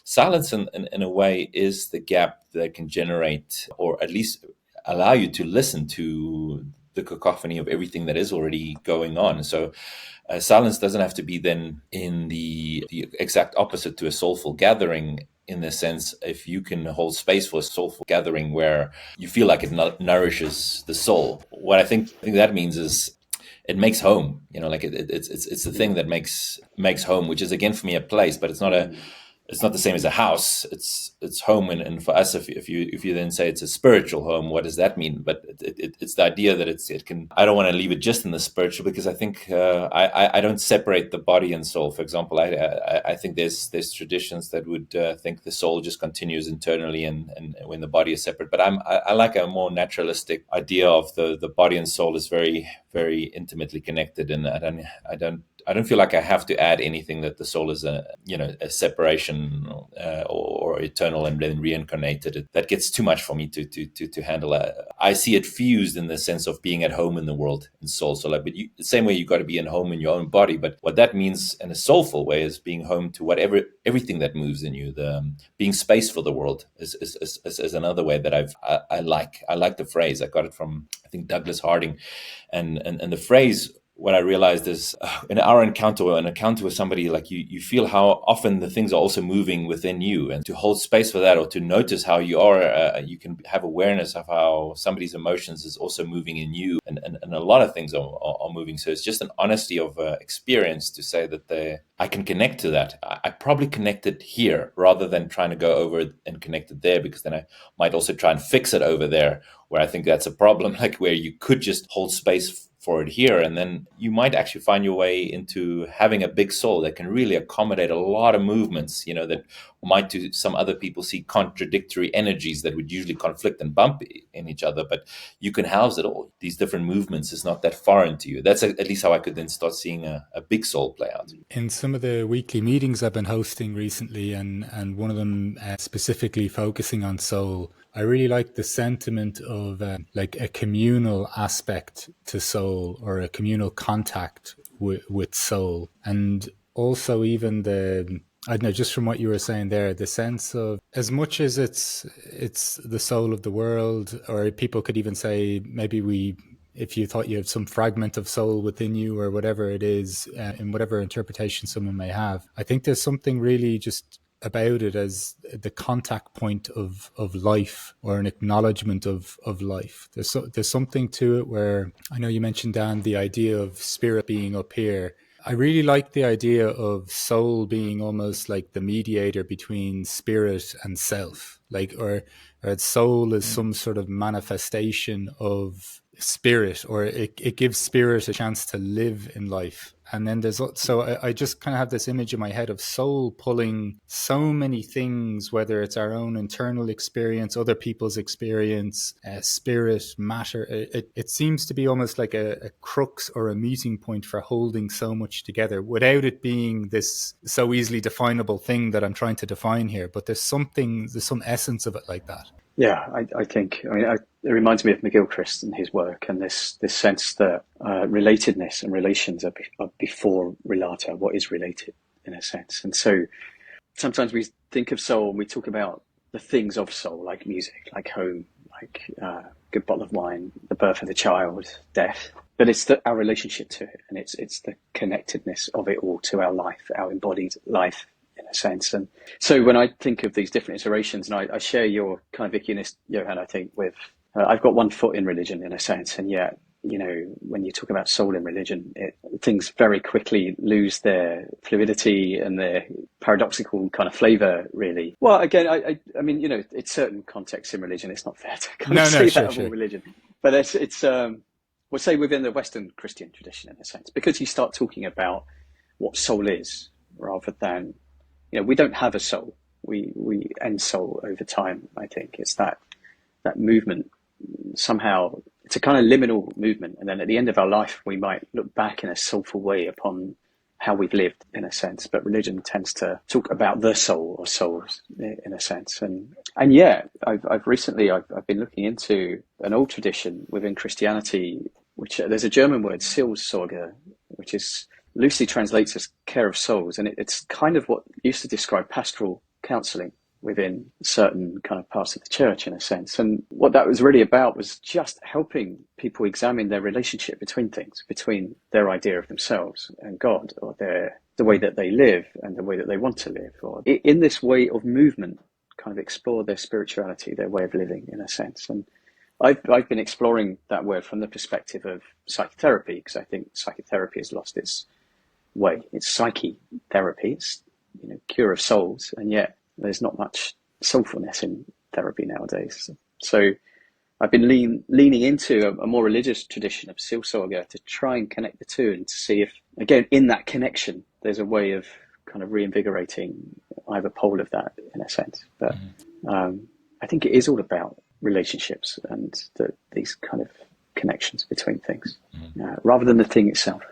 silence in a way is the gap that can generate, or at least allow you to listen to the cacophony of everything that is already going on. So silence doesn't have to be then in the exact opposite to a soulful gathering, in the sense, if you can hold space for a soulful gathering where you feel like it nourishes the soul. What I think that means is it makes home. Like it's the thing that makes home, which is again for me a place, but it's not the same as a house. It's home, and for us, if you then say it's a spiritual home, what does that mean? But it's the idea that it can. I don't want to leave it just in the spiritual, because I think I don't separate the body and soul. For example, I think there's traditions that would think the soul just continues internally, and when the body is separate. But I like a more naturalistic idea of the body and soul is very, very intimately connected, and I don't feel like I have to add anything, that the soul is a separation or eternal and then reincarnated. That gets too much for me to handle. I see it fused in the sense of being at home in the world in soul. So the same way you got to be at home in your own body, but what that means in a soulful way is being home to everything that moves in you. Being space for the world is another way that I like. I like the phrase. I got it from, I think, Douglas Harding, and the phrase. What I realized is in our encounter with somebody, like you feel how often the things are also moving within you, and to hold space for that, or to notice how you are, you can have awareness of how somebody's emotions is also moving in you, and a lot of things are moving. So it's just an honesty of experience to say that I can connect to that. I probably connected here rather than trying to go over and connect it there, because then I might also try and fix it over there, where I think that's a problem, like where you could just hold space for it here, and then you might actually find your way into having a big soul that can really accommodate a lot of movements, that might to some other people see contradictory energies that would usually conflict and bump in each other, but you can house it all. These different movements is not that foreign to you. That's at least how I could then start seeing a big soul play out. In some of the weekly meetings I've been hosting recently, and one of them specifically focusing on soul, I really like the sentiment of like a communal aspect to soul, or a communal contact with soul. And also even I don't know, just from what you were saying there, the sense of, as much as it's the soul of the world, or people could even say maybe if you thought you have some fragment of soul within you, or whatever it is, in whatever interpretation someone may have, I think there's something really just about it as the contact point of life, or an acknowledgement of life. There's something to it where, I know you mentioned, Dan, the idea of spirit being up here. I really like the idea of soul being almost like the mediator between spirit and self, or soul is some sort of manifestation of spirit, or it gives spirit a chance to live in life. And then I just kind of have this image in my head of soul pulling so many things, whether it's our own internal experience, other people's experience, spirit, matter. It seems to be almost like a crux or a meeting point for holding so much together, without it being this so easily definable thing that I'm trying to define here. But there's some essence of it like that. Yeah, I think, it reminds me of McGilchrist and his work, and this sense that relatedness and relations are before relata, what is related, in a sense. And so sometimes we think of soul and we talk about the things of soul, like music, like home, like a good bottle of wine, the birth of the child, death. But it's our relationship to it, and it's the connectedness of it all to our life, our embodied life, in a sense. And so when I think of these different iterations, and I share your kind of ickiness, Johann, I think, with I've got one foot in religion, in a sense, and yet, when you talk about soul in religion, things very quickly lose their fluidity and their paradoxical kind of flavour, really. Well, again, I mean, it's certain contexts in religion. It's not fair to kind of say that of all religion, but it's we'll say within the Western Christian tradition, in a sense, because you start talking about what soul is, rather than, we don't have a soul. We end soul over time. I think it's that movement. Somehow it's a kind of liminal movement, and then at the end of our life we might look back in a soulful way upon how we've lived, in a sense. But religion tends to talk about the soul, or souls, in a sense. And yeah, I've recently been looking into an old tradition within Christianity, which there's a German word, Seelsorge, which is loosely translates as care of souls, and it's kind of what used to describe pastoral counselling within certain kind of parts of the church, in a sense. And what that was really about was just helping people examine their relationship between things, between their idea of themselves and God, or the way that they live and the way that they want to live, or in this way of movement, kind of explore their spirituality, their way of living, in a sense. And I've been exploring that word from the perspective of psychotherapy, because I think psychotherapy has lost its way. It's psyche therapy, it's cure of souls, and yet there's not much soulfulness in therapy nowadays. So I've been leaning into a more religious tradition of Seelsorger to try and connect the two, and to see if, again, in that connection, there's a way of kind of reinvigorating either pole of that, in a sense. But I think it is all about relationships and these kind of connections between things, rather than the thing itself.